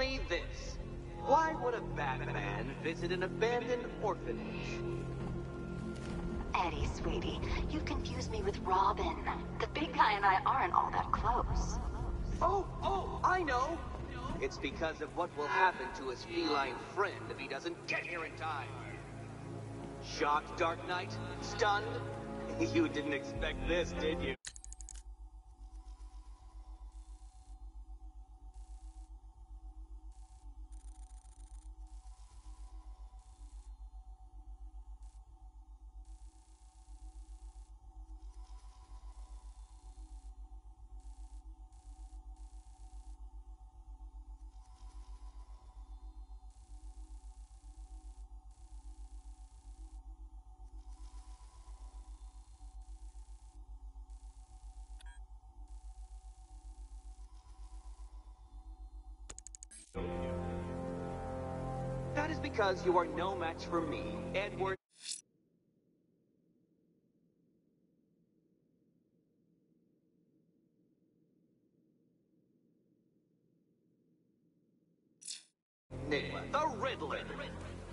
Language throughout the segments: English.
me this. Why would a Batman visit an abandoned orphanage? Eddie, sweetie, you confused me with Robin. The big guy and I aren't all that close. Oh, I know. It's because of what will happen to his feline friend if he doesn't get here in time. Shocked, Dark Knight? Stunned? You didn't expect this, did you? That is because you are no match for me, Edward. Enigma, the Riddler,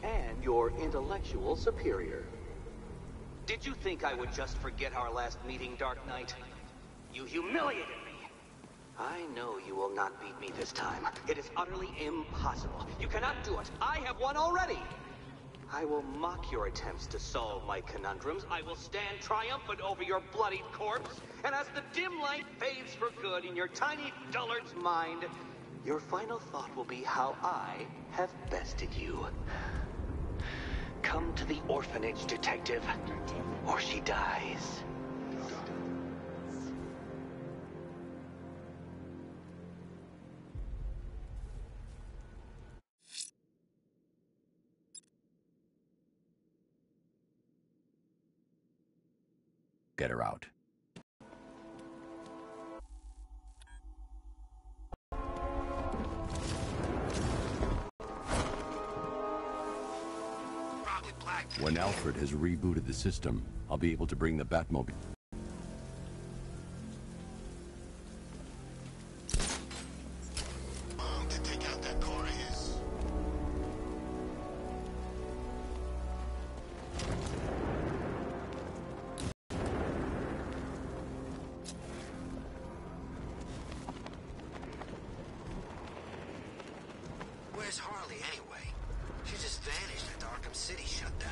and your intellectual superior. Did you think I would just forget our last meeting, Dark Knight? You humiliated me. I know you will not beat me this time. It is utterly impossible. You cannot do it. I have won already. I will mock your attempts to solve my conundrums. I will stand triumphant over your bloodied corpse. And as the dim light fades for good in your tiny dullard's mind, your final thought will be how I have bested you. Come to the orphanage, detective, or she dies. Get her out. When Alfred has rebooted the system, I'll be able to bring the Batmobile. To take out that car of his. Where's Harley anyway? She just vanished after Arkham City shut down.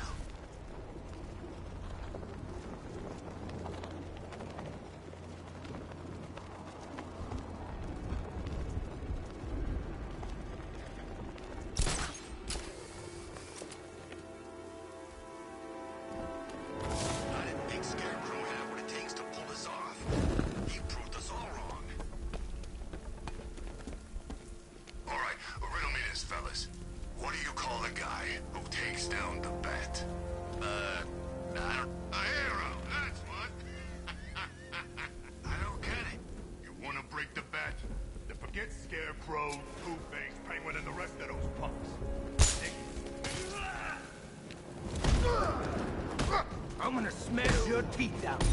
I didn't think Scarecrow had what it takes to pull this off. He proved us all wrong. All right, riddle me this, fellas. What do you call the guy who takes down the Bat? A hero, that's what. I don't get it. You want to break the Bat? Then forget Scarecrow, Two-Face, Penguin, and the rest of those punks. I'm gonna smash your teeth out.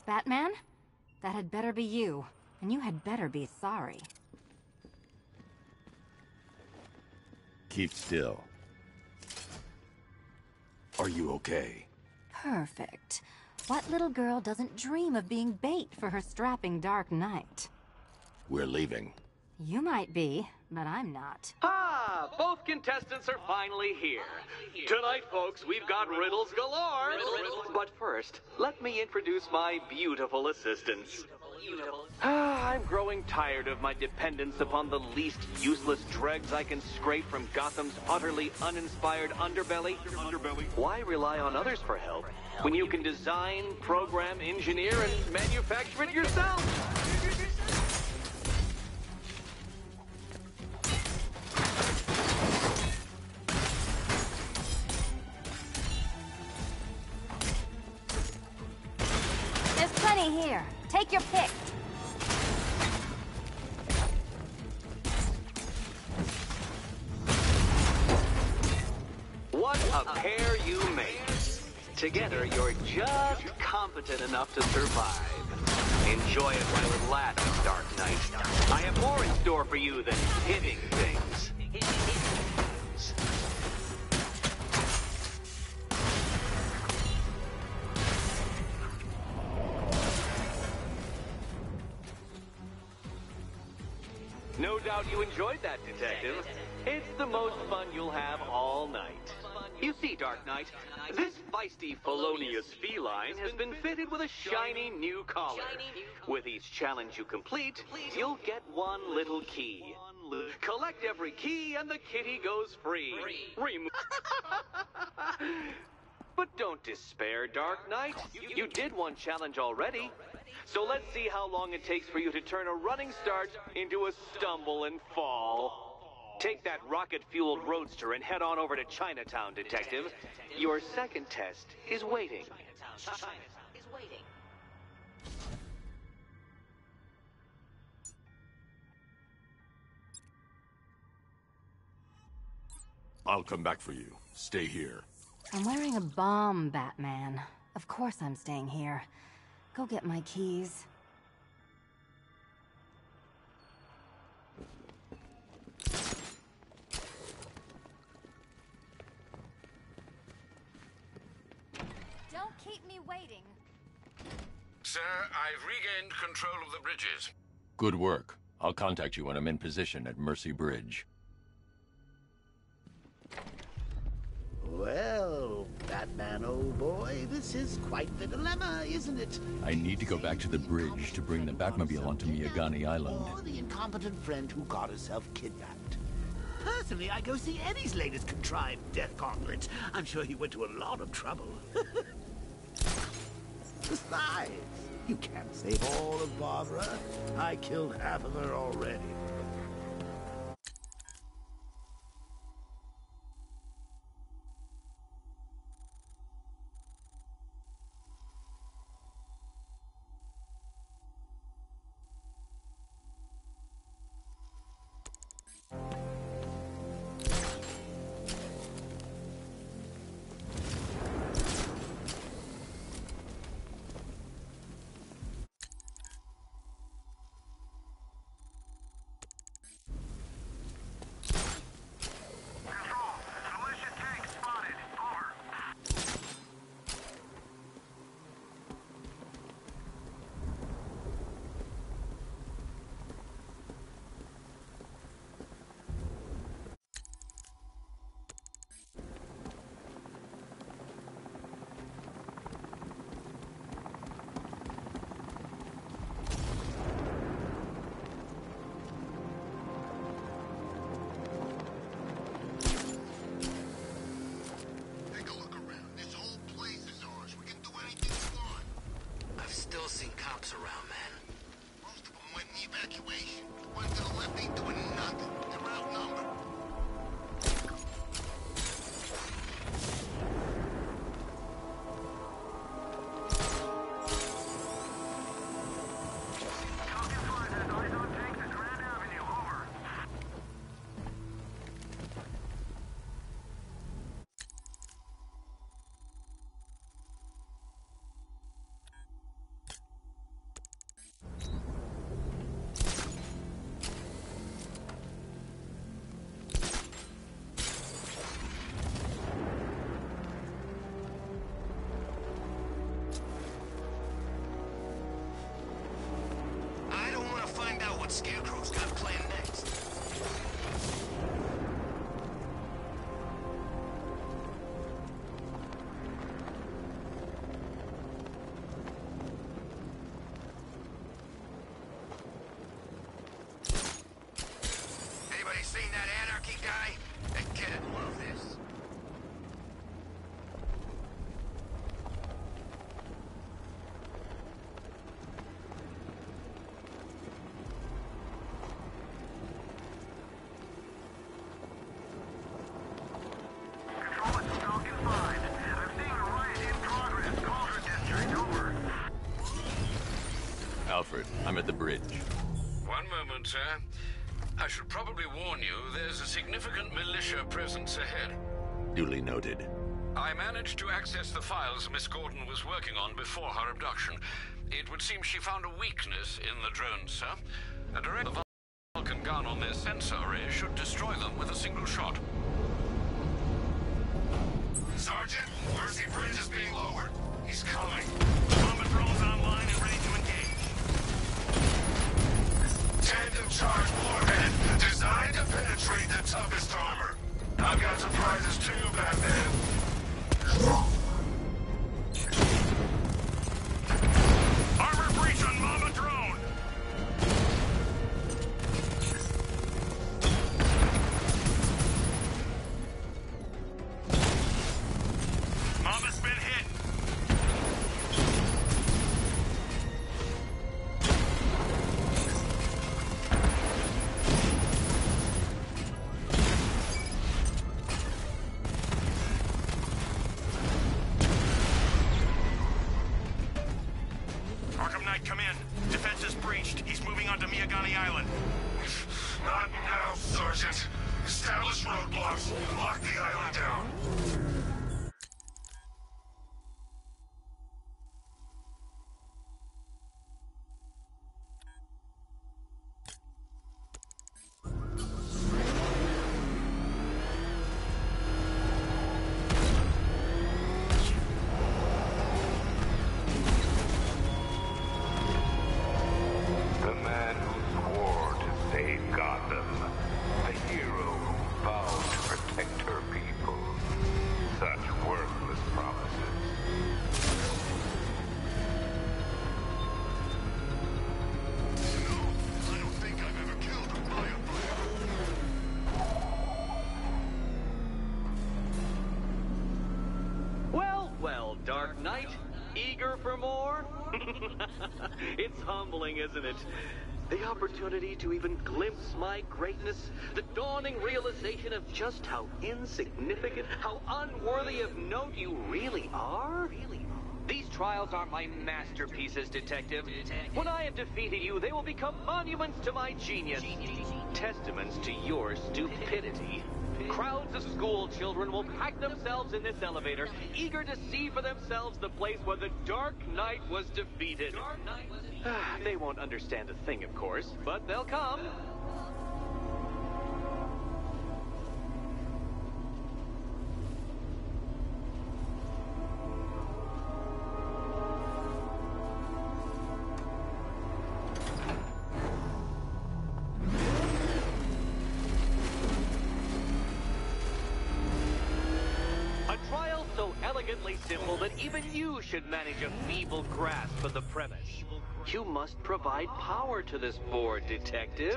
Batman? That had better be you. And you had better be sorry. Keep still. Are you okay? Perfect. What little girl doesn't dream of being bait for her strapping Dark Knight? We're leaving. You might be, but I'm not. Ah, both contestants are finally here. Tonight, folks, we've got riddles galore. But first, let me introduce my beautiful assistants. I'm growing tired of my dependence upon the least useless dregs I can scrape from Gotham's utterly uninspired underbelly. Why rely on others for help when you can design, program, engineer, and manufacture it yourself? There's plenty here. Take your pick. What a pair you make. Together, you're just competent enough to survive. Enjoy it while it lasts, Dark Knight. I have more in store for you than hitting things. No doubt you enjoyed that, Detective. It's the most fun you'll have all night. You see, Dark Knight, this feisty, felonious feline has been fitted with a shiny new collar. With each challenge you complete, you'll get one little key. Collect every key and the kitty goes free. But don't despair, Dark Knight. You did one challenge already. So let's see how long it takes for you to turn a running start into a stumble and fall. Take that rocket-fueled roadster and head on over to Chinatown, Detective. Your second test is waiting. I'll come back for you. Stay here. I'm wearing a bomb, Batman. Of course I'm staying here. Go get my keys. Don't keep me waiting. Sir, I've regained control of the bridges. Good work. I'll contact you when I'm in position at Mercy Bridge. Well, Batman, old boy, this is quite the dilemma, isn't it? I need to go back to the bridge to bring the Batmobile onto Miyagani Island. Or the incompetent friend who got herself kidnapped. Personally, I go see Eddie's latest contrived death gauntlet. I'm sure he went to a lot of trouble. Besides, you can't save all of Barbara. I killed half of her already. Take a look around. This whole place is ours. We can do anything we want. I've still seen cops around, man. Most of them went in the evacuation. The ones to the left ain't doing nothing. They're outnumbered. what Scarecrow's got planned next. Anybody seen that anarchy guy? That kid'd love this. Alfred, I'm at the bridge. One moment, sir. I should probably warn you, there's a significant militia presence ahead. Duly noted. I managed to access the files Miss Gordon was working on before her abduction. It would seem she found a weakness in the drones, sir. A direct Vulcan gun on their sensor array should destroy them with a single shot. Sergeant, Mercy Bridge is being lowered. He's coming. Combat drones online and ready to engage. Tandem charge warhead, designed to penetrate the toughest armor. I've got surprises too, Batman. Armor breach on Mama drone. Mama's been hit. Arkham Knight, come in. Defense is breached. He's moving onto Miyagani Island. Not now, Sergeant. Establish roadblocks. Lock the island down. The man who swore to save Gotham. The hero who vowed to protect her people. Such worthless promises. No, I don't think I've ever killed a firefighter. Well, well, Dark Knight. Eager for more? It's humbling, isn't it? The opportunity to even glimpse my greatness, the dawning realization of just how insignificant, how unworthy of note you really are. These trials are my masterpieces, Detective. When I have defeated you, they will become monuments to my genius, testaments to your stupidity. Crowds of school children will pack themselves in this elevator, eager to see for themselves the place where the Dark Knight was defeated. They won't understand a thing, of course, but they'll come. So elegantly simple that even you should manage a feeble grasp of the premise. You must provide power to this board, Detective.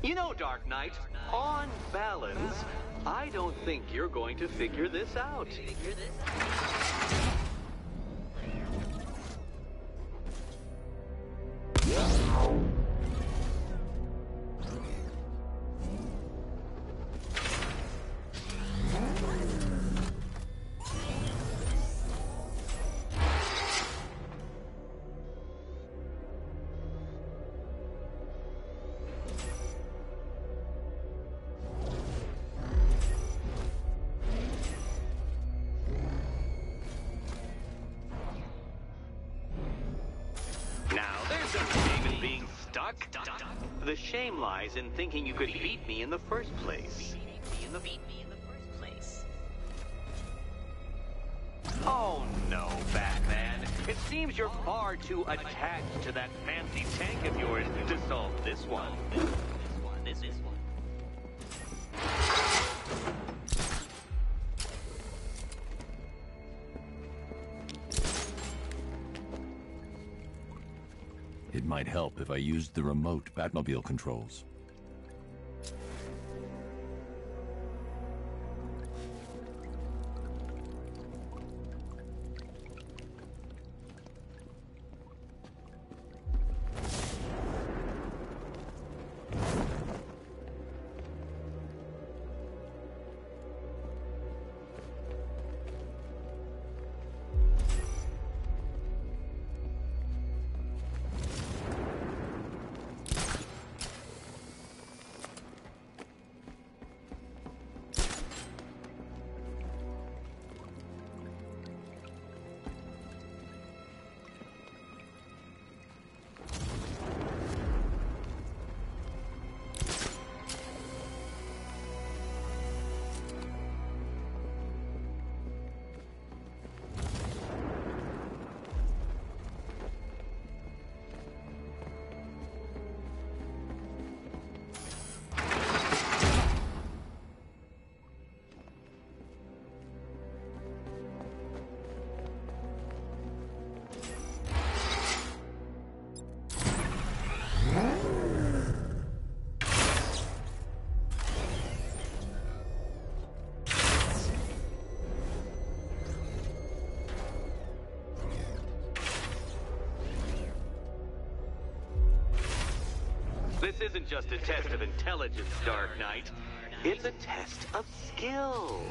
You know, Dark Knight, on balance, I don't think you're going to figure this out. The shame lies in thinking you could beat me in the first place. Oh no, Batman. It seems you're far too attached to that fancy tank of yours to solve this one. This one. It might help if I used the remote Batmobile controls. This isn't just a test of intelligence, Dark Knight. It's a test of skill.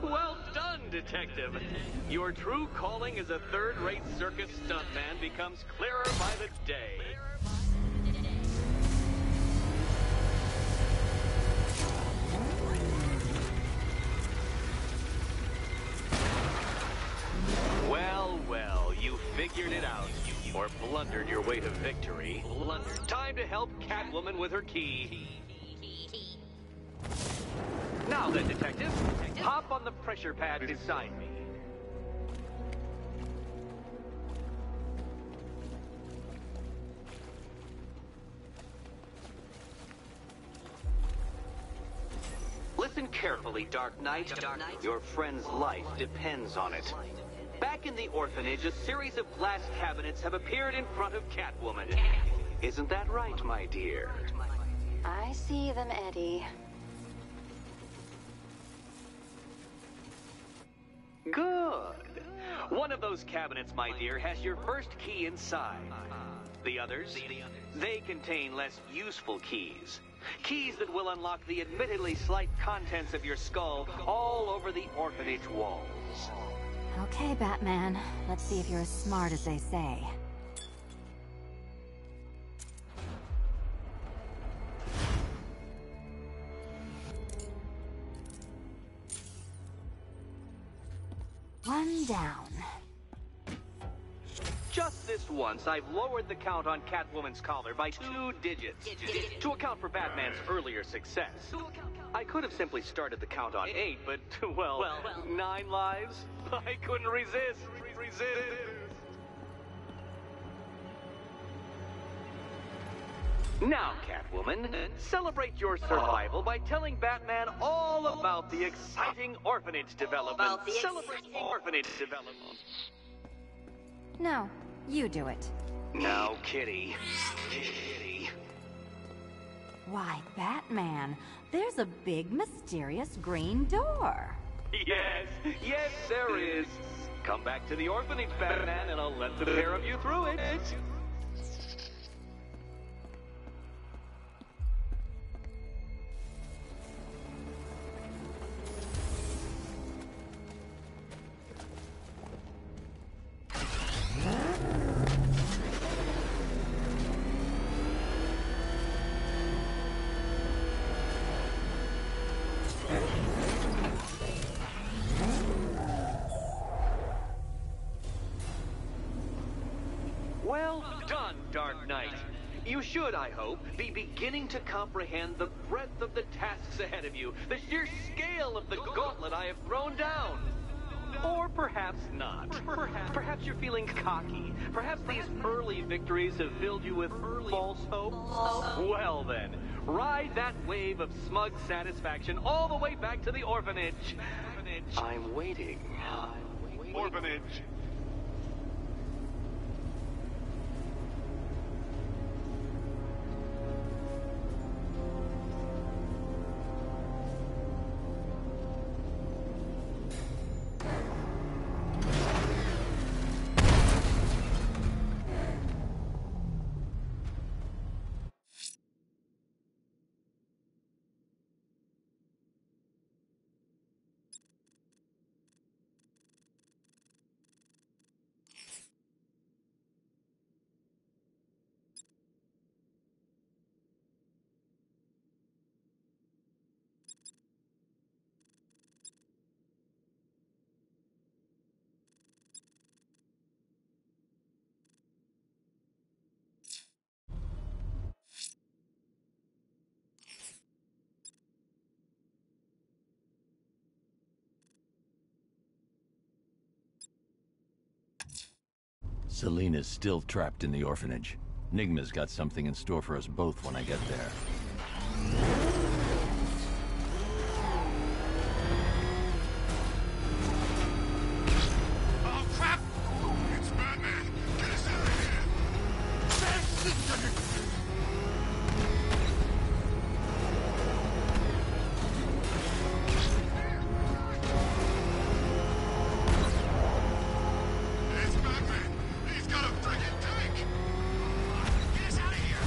Well done, Detective. Your true calling as a third-rate circus stuntman becomes clearer by the day. Well, well, you figured it out. Or blundered your way to victory. Time to help Catwoman with her key. Now then, Detective, hop on the pressure pad beside me. Listen carefully, Dark Knight. Your friend's life depends on it. Back in the orphanage, a series of glass cabinets have appeared in front of Catwoman. Isn't that right, my dear? I see them, Eddie. Good. One of those cabinets, my dear, has your first key inside. The others, they contain less useful keys. Keys that will unlock the admittedly slight contents of your skull all over the orphanage walls. Okay, Batman. Let's see if you're as smart as they say. One down. just this once, I've lowered the count on Catwoman's collar by 2 digits to account for Batman's earlier success. I could have simply started the count on 8, but, well, 9 lives? I couldn't resist. Now, Catwoman, celebrate your survival by telling Batman all about the exciting orphanage development. Celebrate orphanage development. No, you do it. Now, Kitty. Why, Batman, there's a big mysterious green door. Yes, there is. Come back to the orphanage, Batman, and I'll let the pair of you through it. Well done, Dark Knight. You should, I hope, be beginning to comprehend the breadth of the tasks ahead of you, the sheer scale of the gauntlet I have thrown down. Or perhaps not. Perhaps you're feeling cocky. Perhaps these early victories have filled you with false hope. Well then, ride that wave of smug satisfaction all the way back to the orphanage. I'm waiting. Orphanage. Selena's still trapped in the orphanage. Nigma's got something in store for us both when I get there. Oh, crap! It's Batman! Get us out of here! It's Batman! He's got a freaking tank! Get us out of here!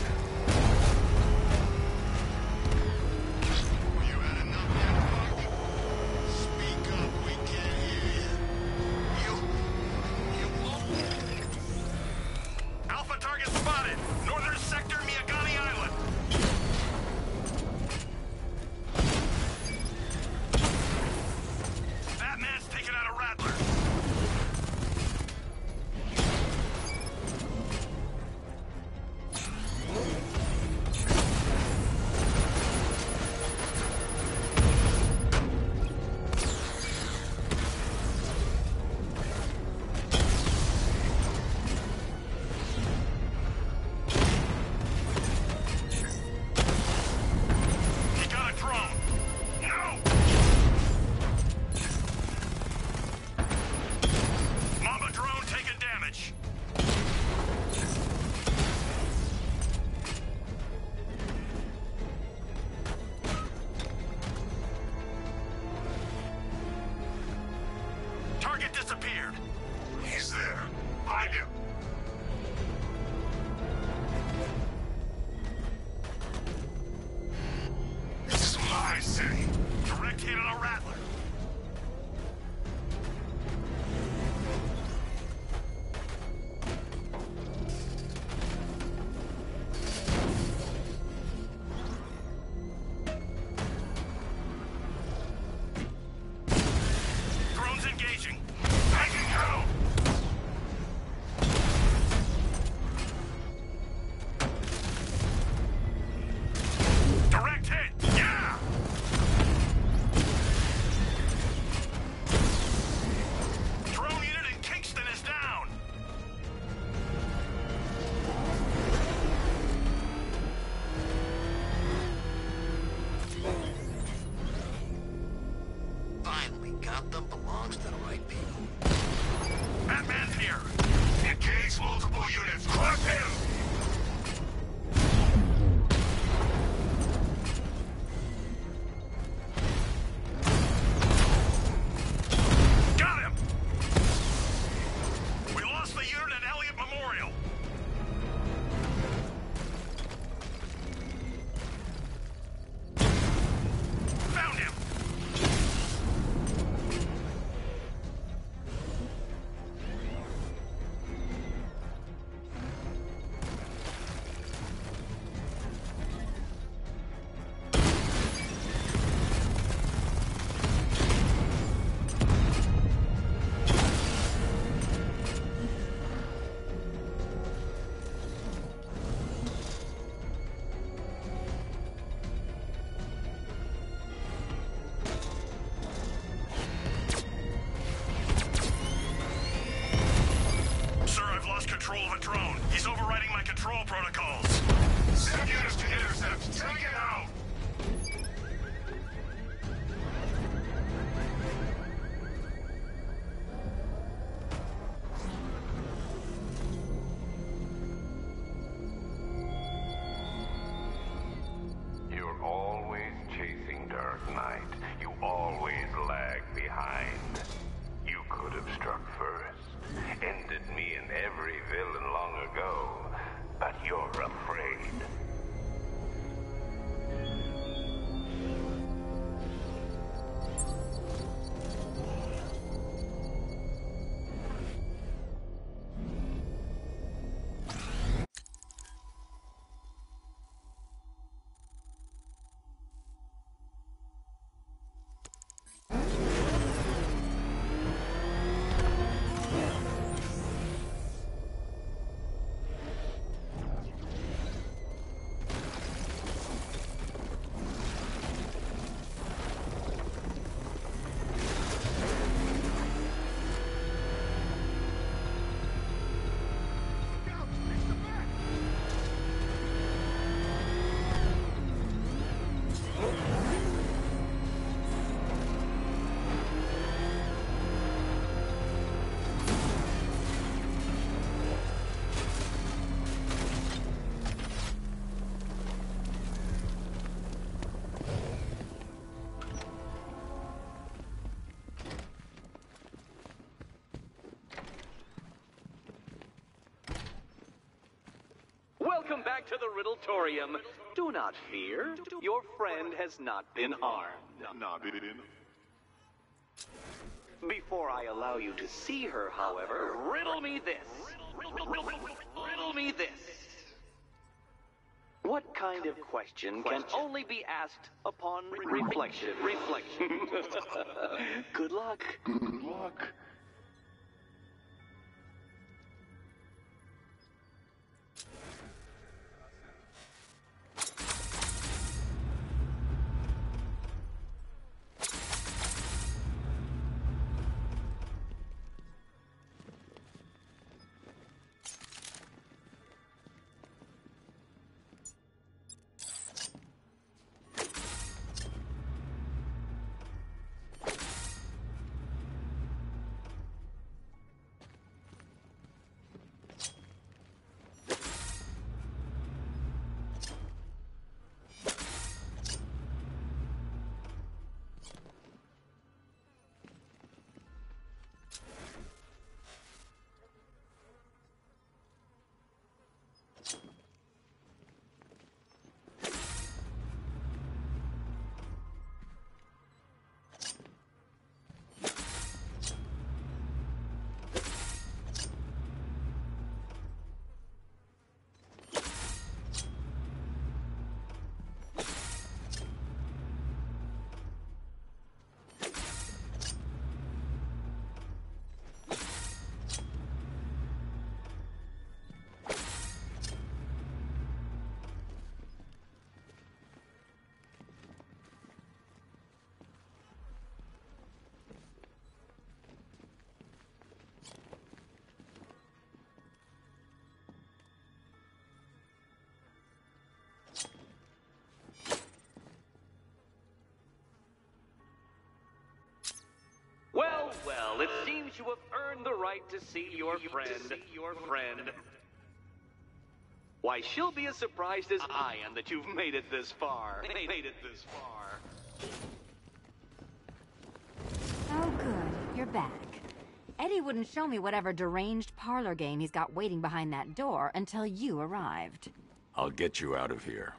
protocols. Send units to intercept. Take it out. You're always chasing Dark Knight. You always lag behind. You could have struck first, ended me and every villain long ago, but you're afraid. Welcome back to the Riddletorium. Do not fear. Your friend has not been harmed. Before I allow you to see her, however, riddle me this. Riddle me this. What kind of question can only be asked upon reflection? Good luck. Good luck. Well, it seems you have earned the right to see your friend. Why, she'll be as surprised as I am that you've made it this far. Oh, good. You're back. Eddie wouldn't show me whatever deranged parlor game he's got waiting behind that door until you arrived. I'll get you out of here.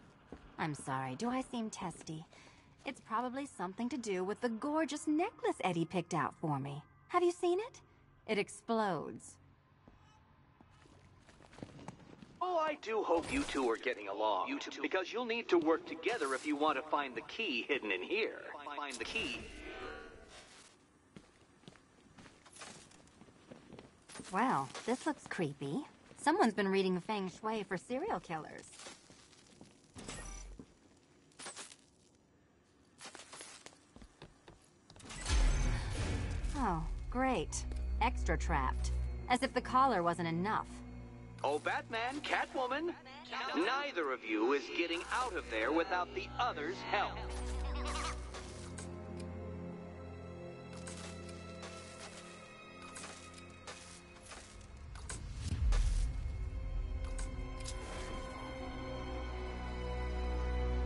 I'm sorry, do I seem testy? It's probably something to do with the gorgeous necklace Eddie picked out for me. Have you seen it? It explodes. Oh, I do hope you two are getting along. Because you'll need to work together if you want to find the key hidden in here. Find the key. Well, this looks creepy. Someone's been reading Feng Shui for serial killers. Oh, great. Extra trapped. As if the collar wasn't enough. Oh, Batman, Catwoman, Neither of you is getting out of there without the other's help.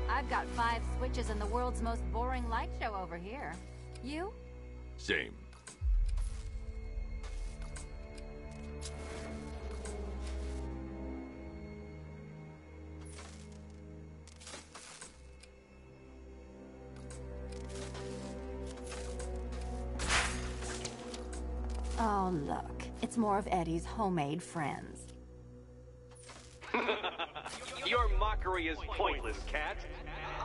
I've got 5 switches in the world's most boring light show over here. You? Same. Oh, look. It's more of Eddie's homemade friends. Your mockery is pointless, Cat.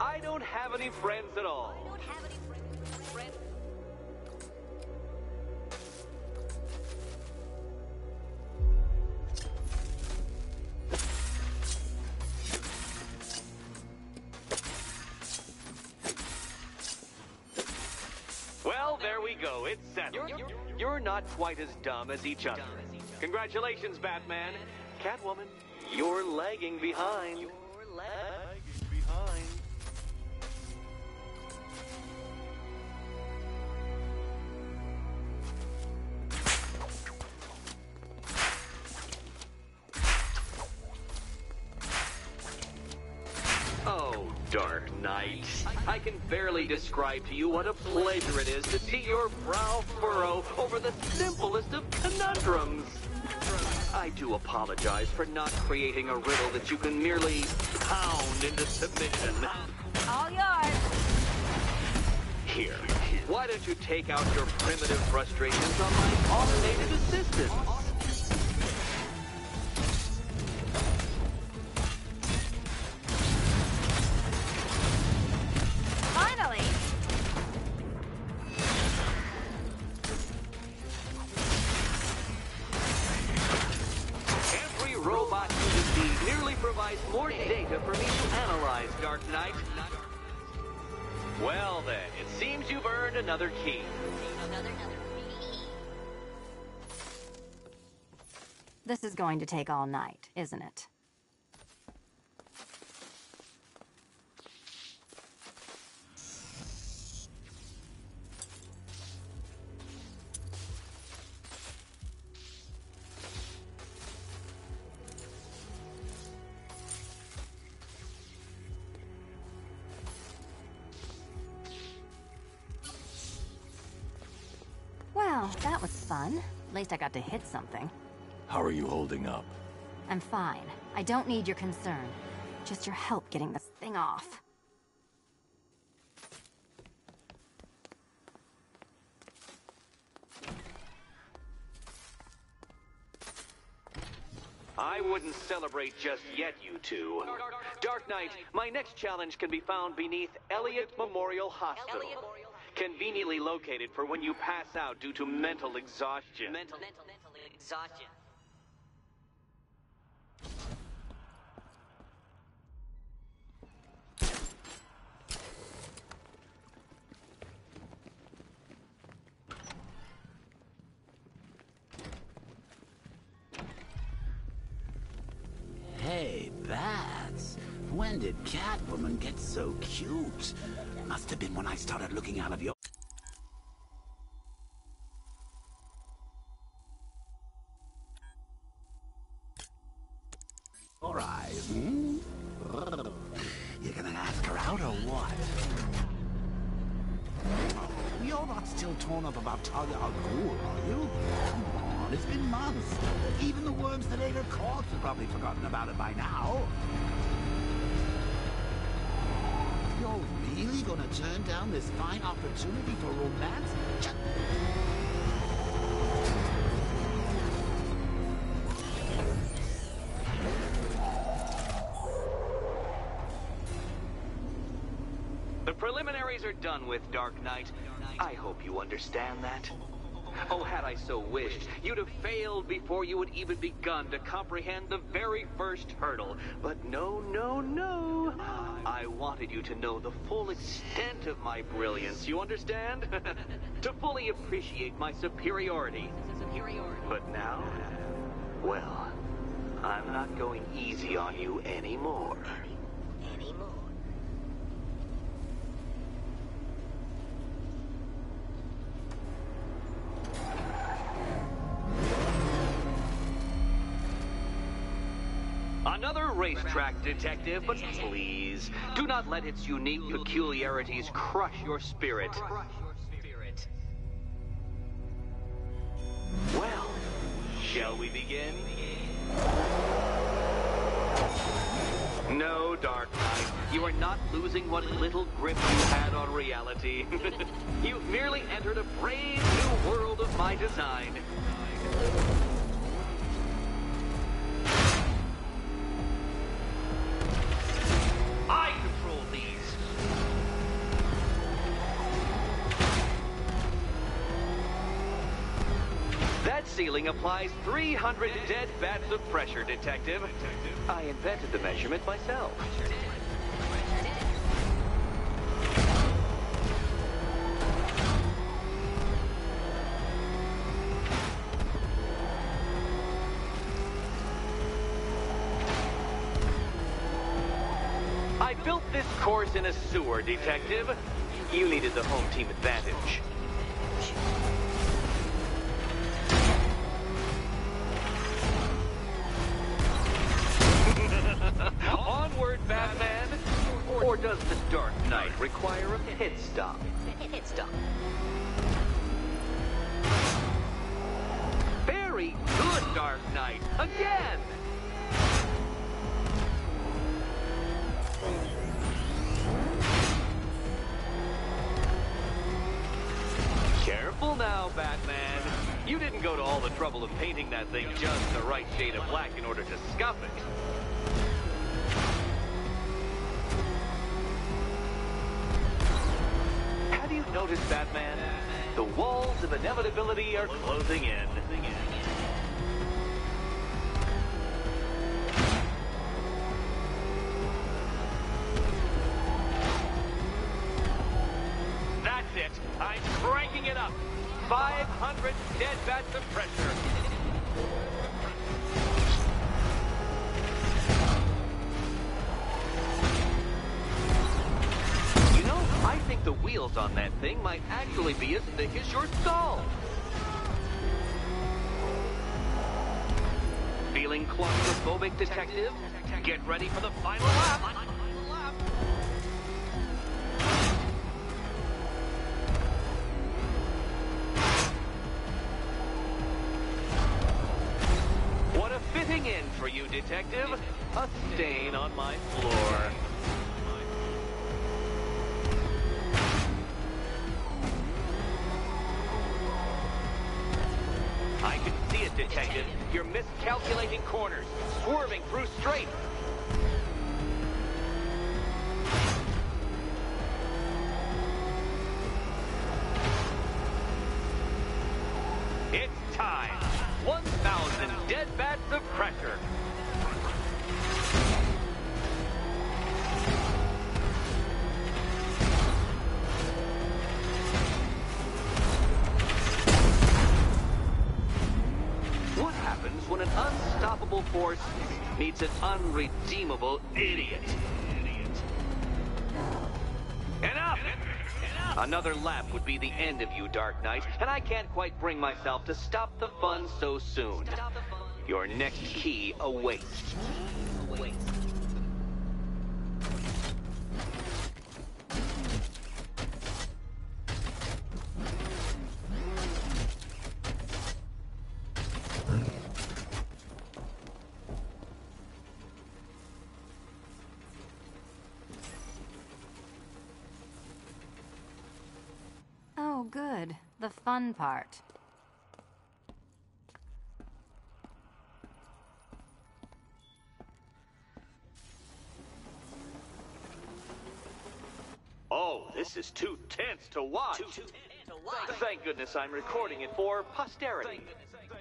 I don't have any friends at all. Well, there we go. It's settled. You're not quite as dumb as each other. Congratulations, Batman. Catwoman, you're lagging behind. You're lagging behind. Oh, Dark Knight. I can barely describe to you what a pleasure it is to see your brow furrow over the simplest of conundrums. I do apologize for not creating a riddle that you can merely pound into submission. All yours. Here, why don't you take out your primitive frustrations on my automated assistant? Finally. Every robot you defeat nearly provides more data for me to analyze, Dark Knight. Well then, it seems you've earned another key. This is going to take all night, isn't it? Well, that was fun. At least I got to hit something. How are you holding up? I'm fine. I don't need your concern. Just your help getting this thing off. I wouldn't celebrate just yet, you two. Dark Knight, my next challenge can be found beneath Elliott Memorial Hospital. Conveniently located for when you pass out due to mental exhaustion. Mental exhaustion. Hey, Bats. When did Catwoman get so cute? Must have been when I started looking out of your... eyes, hmm? You're gonna ask her out or what? You're not still torn up about Talia al Ghul, are you? Come on, it's been months. Even the worms that ate her corpse have probably forgotten about it by now. You're really gonna turn down this fine opportunity for romance? The preliminaries are done with, Dark Knight. I hope you understand that. Oh, had I so wished, you'd have failed before you had even begun to comprehend the very first hurdle. But no, no, no. I wanted you to know the full extent of my brilliance, you understand? To fully appreciate my superiority. But now, well, I'm not going easy on you anymore. Another racetrack, detective, but please, do not let its unique peculiarities crush your spirit. Well, shall we begin? No, Dark Knight, you are not losing what little grip you had on reality. You've merely entered a brave new world of my design. I control these. That ceiling applies 300 dead bats of pressure, Detective. I invented the measurement myself. I built this course in a sewer, Detective. You needed the home team advantage. Onward, Batman! Or does the Dark Knight require a pit stop? Pit stop. Very good, Dark Knight! Again! Careful now, Batman. You didn't go to all the trouble of painting that thing just the right shade of black in order to scuff it. Have you noticed, Batman? The walls of inevitability are closing in. That's it. I'm cranking it up. 500 dead bats of pressure. You know, I think the wheels on that thing might actually be as thick as your skull. Feeling claustrophobic, Detective? Get ready for the final lap. What a fitting end for you, Detective. A stain on my floor. I can see it, Detective. You're miscalculating corners, swerving through straight. It's time. 1,000 dead bats of pressure. What happens when an unstoppable force meets an unredeemable idiot? Enough! Another lap would be the end of you, Dark Knight, and I can't quite bring myself to stop the fun so soon. Your next key awaits. Oh, good. The fun part. Oh, this is too tense to watch. Thank goodness I'm recording it for posterity.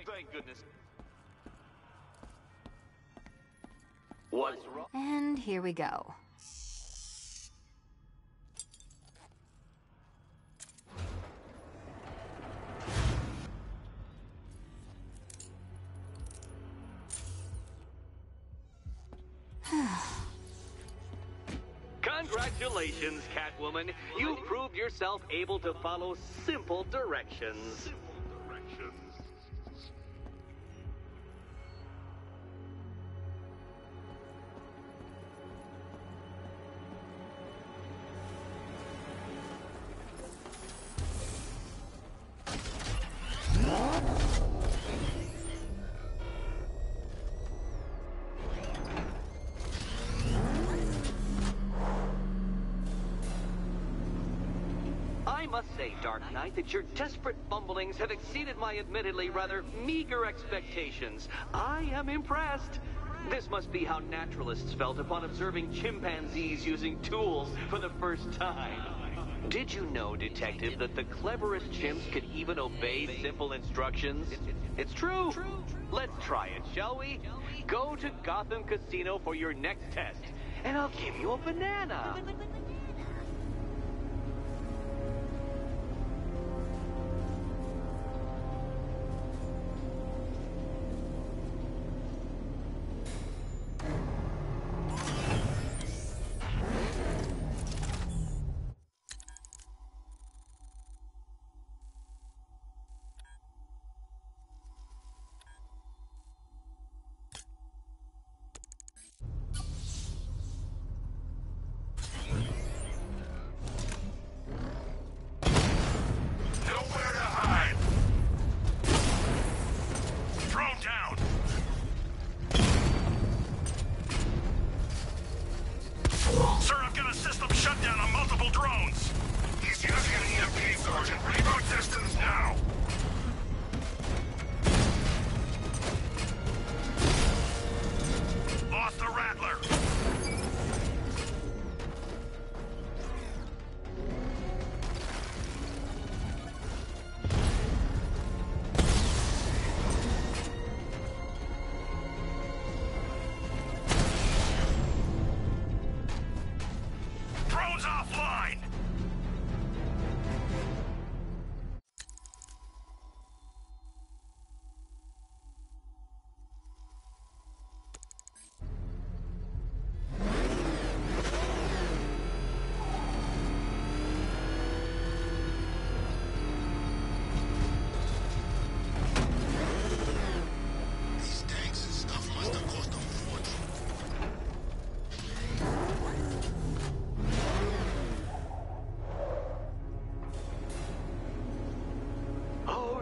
Thank goodness. What's wrong? And here we go. Congratulations, Catwoman. You proved yourself able to follow simple directions. I must say, Dark Knight, that your desperate fumblings have exceeded my admittedly rather meager expectations. I am impressed. This must be how naturalists felt upon observing chimpanzees using tools for the first time. Did you know, Detective, that the cleverest chimps could even obey simple instructions? It's true. Let's try it, shall we? Go to Gotham Casino for your next test, and I'll give you a banana.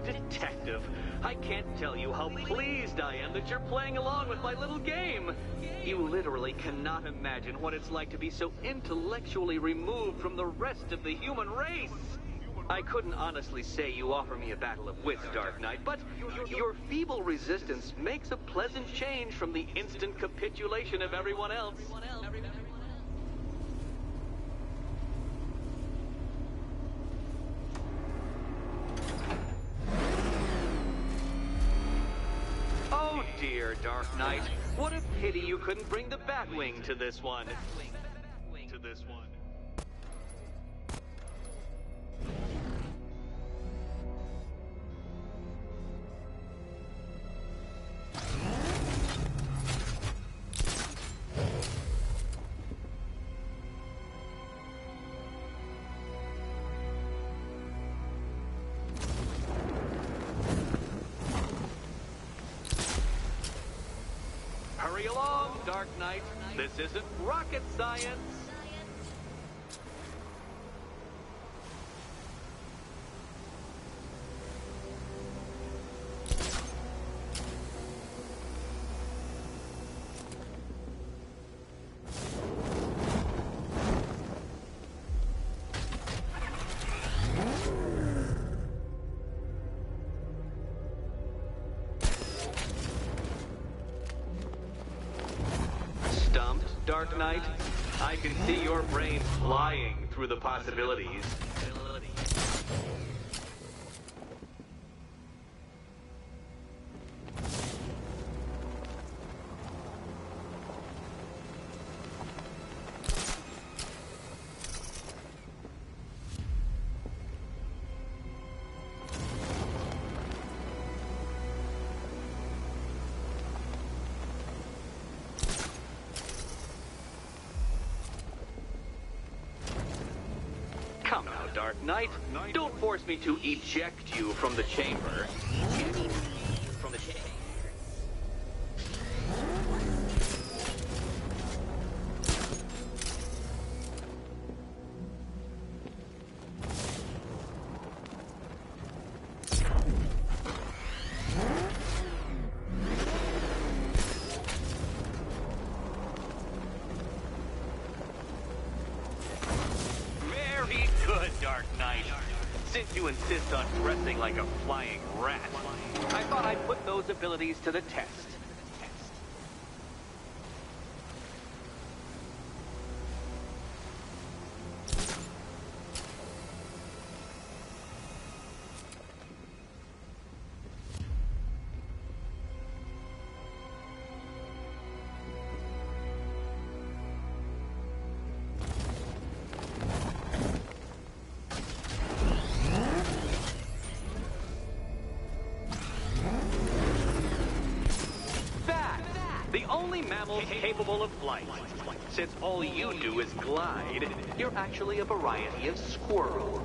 Detective, I can't tell you how pleased I am that you're playing along with my little game. You literally cannot imagine what it's like to be so intellectually removed from the rest of the human race. I couldn't honestly say you offer me a battle of wits, Dark Knight, but your feeble resistance makes a pleasant change from the instant capitulation of everyone else. Oh dear, Dark Knight. What a pity you couldn't bring the Batwing to this one. Hurry along, Dark Knight. This isn't rocket science. Stumped, Dark Knight? I can see your brain flying through the possibilities. Dark Knight. Don't force me to eject you from the chamber. From the chamber. Since you insist on dressing like a flying rat, I thought I'd put those abilities to the test. Capable of flight. Since all you do is glide, you're actually a variety of squirrel.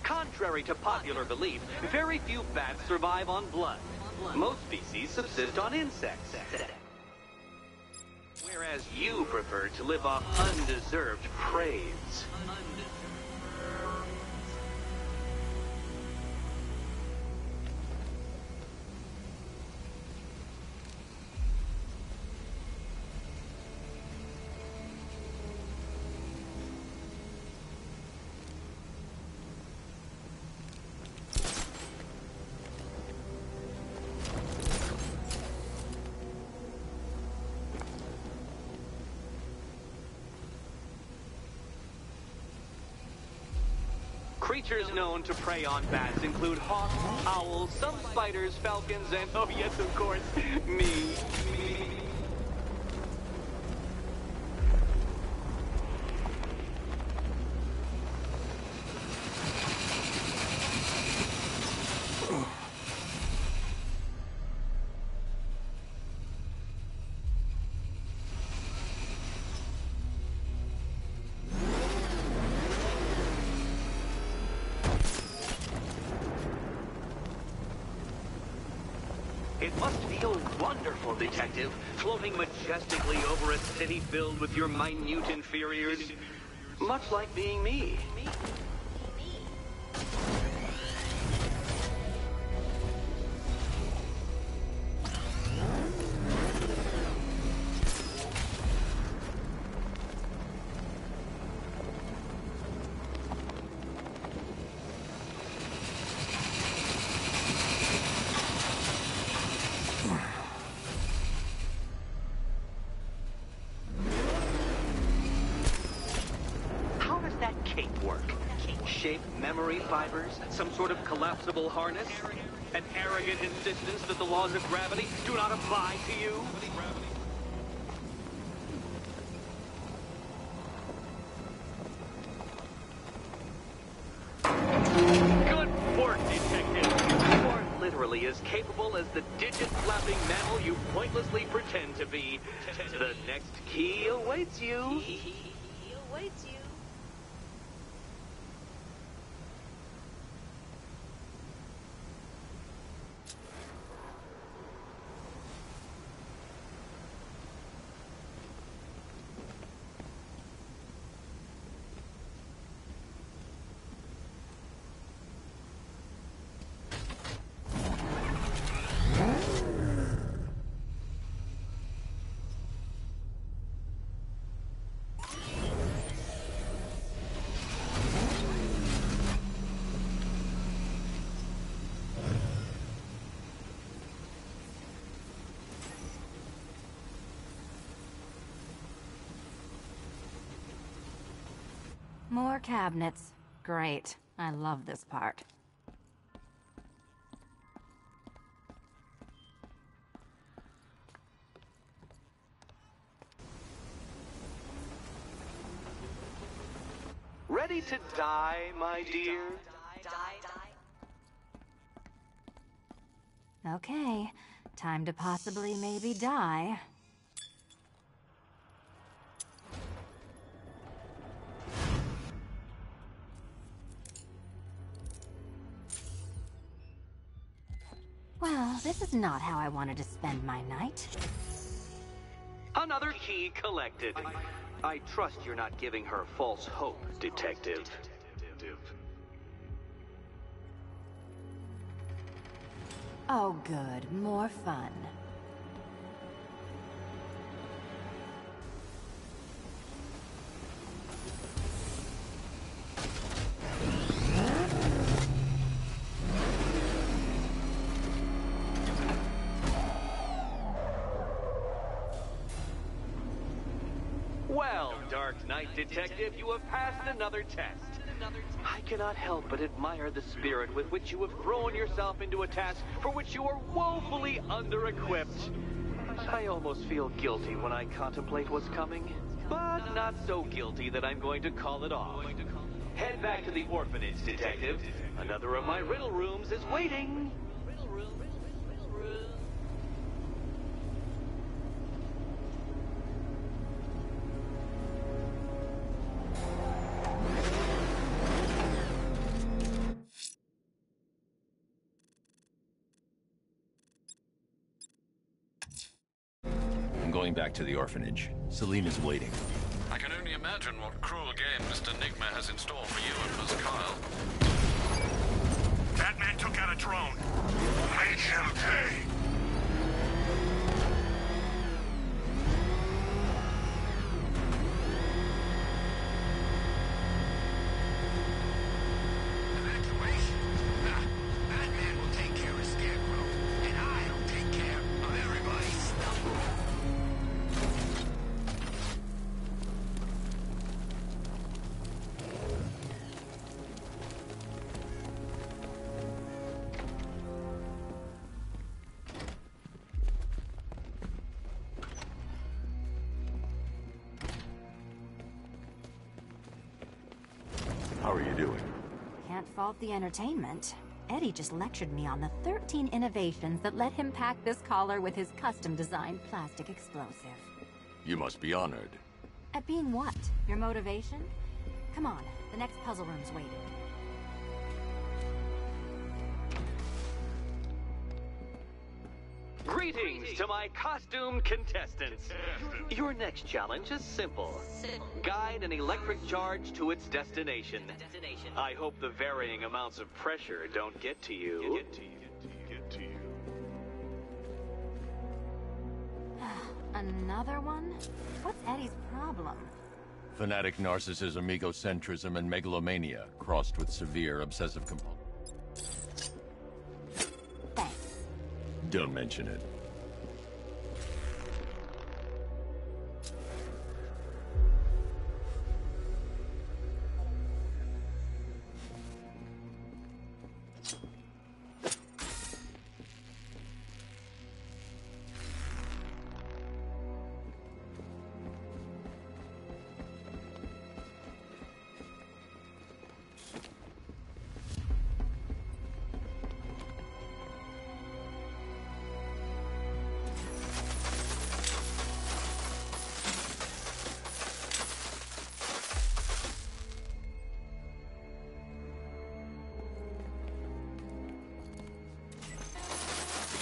Contrary to popular belief, very few bats survive on blood. Most species subsist on insects. Whereas you prefer to live off undeserved praise. Creatures known to prey on bats include hawks, owls, some spiders, falcons, and, oh yes, of course, me. It must feel wonderful, Detective, floating majestically over a city filled with your minute inferiors. Much like being me. Shape memory fibers, some sort of collapsible harness, an arrogant insistence that the laws of gravity do not apply to you. Good work, Detective. You are literally as capable as the digit-flapping mammal you pointlessly pretend to be. The next key awaits you. More cabinets. Great. I love this part. ready to die, my dear? Okay, time to possibly maybe die. Well, this is not how I wanted to spend my night. Another key collected. I trust you're not giving her false hope, Detective. Oh good, more fun. Well, Dark Knight Detective, you have passed another test. I cannot help but admire the spirit with which you have thrown yourself into a task for which you are woefully under-equipped. I almost feel guilty when I contemplate what's coming, but not so guilty that I'm going to call it off. Head back to the orphanage, Detective. Another of my riddle rooms is waiting. I'm going back to the orphanage. Celine is waiting. I can only imagine what cruel game Mr. Nigma has in store for you and Ms. Kyle. Batman took out a drone. Make him pay. Evacuation? Nah, Batman will take care of Scarecrow, and I'll take care of everybody's stuff. How are you doing? Can't fault the entertainment. Eddie just lectured me on the 13 innovations that let him pack this collar with his custom-designed plastic explosive. You must be honored. At being what? Your motivation? Come on, the next puzzle room's waiting. Greetings to my costumed contestants. Your next challenge is simple. Guide an electric charge to its destination. I hope the varying amounts of pressure don't get to you. Another one? What's Eddie's problem? Fanatic narcissism, egocentrism, and megalomania, crossed with severe obsessive compulsion. Thanks. Don't mention it.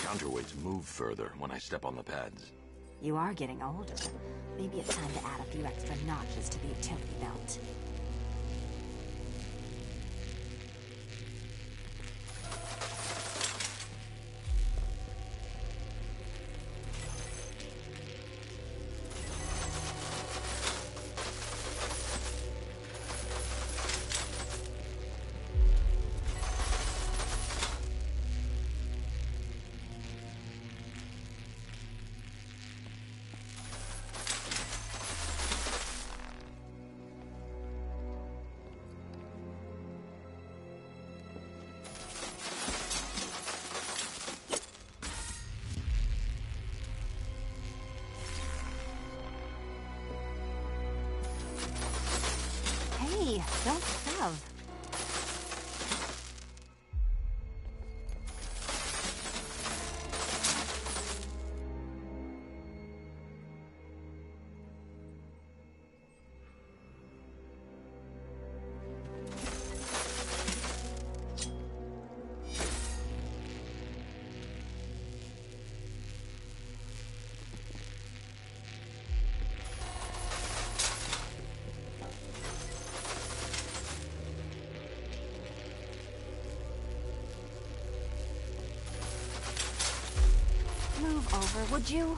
Counterweights move further when I step on the pads. You are getting older. Maybe it's time to add a few extra notches to the utility belt. me. Don't shove. Move over, would you?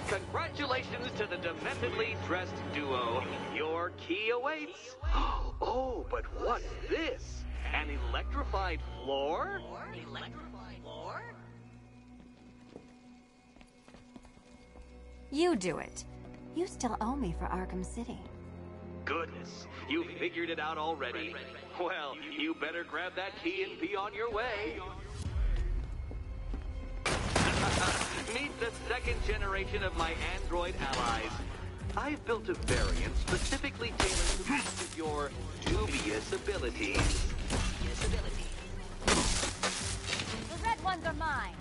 Congratulations to the dementedly dressed duo. Your key awaits. Oh, but what's this? An electrified floor? Electrified floor? You do it. You still owe me for Arkham City. Goodness, you figured it out already. Well, you better grab that key and be on your way. Meet the second generation of my android allies. I've built a variant specifically tailored to most of your dubious abilities. The red ones are mine.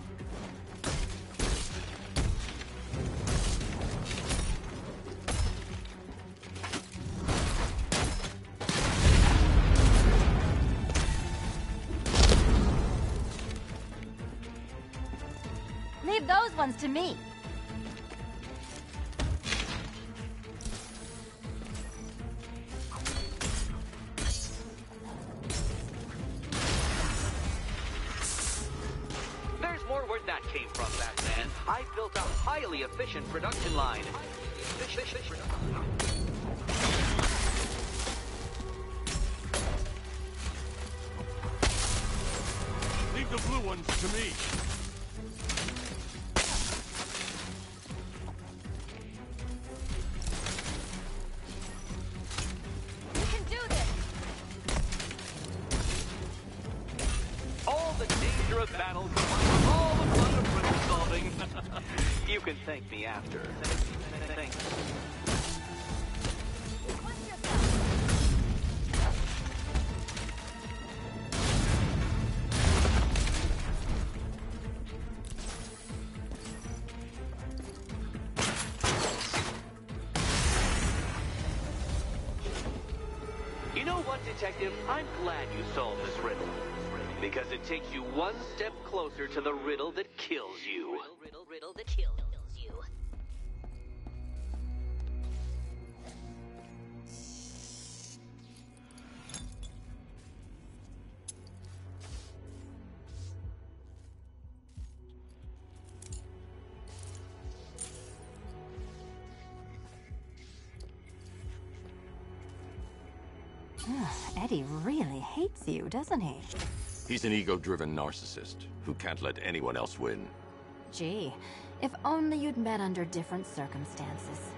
Leave those ones to me. There's more where that came from, Batman. I built a highly efficient production line. Leave the blue ones to me. Battles, all the fun of problem solving. You can thank me after. Thanks. You know what, Detective? I'm glad you solved this riddle. Because it takes you one step closer to the riddle that kills you. Riddle that kills you. Eddie really hates you, doesn't he? He's an ego-driven narcissist who can't let anyone else win. Gee, if only you'd met under different circumstances.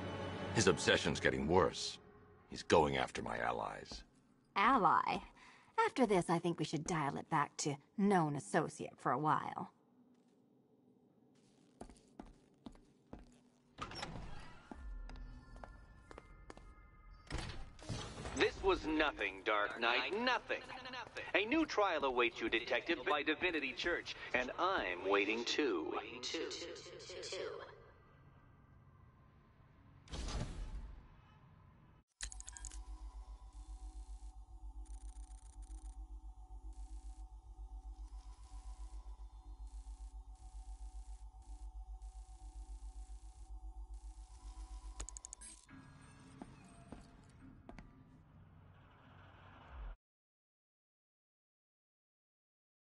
His obsession's getting worse. He's going after my allies. Ally? After this, I think we should dial it back to known associate for a while. This was nothing, Dark Knight, nothing. A new trial awaits you, Detective, by Divinity Church, and I'm waiting too.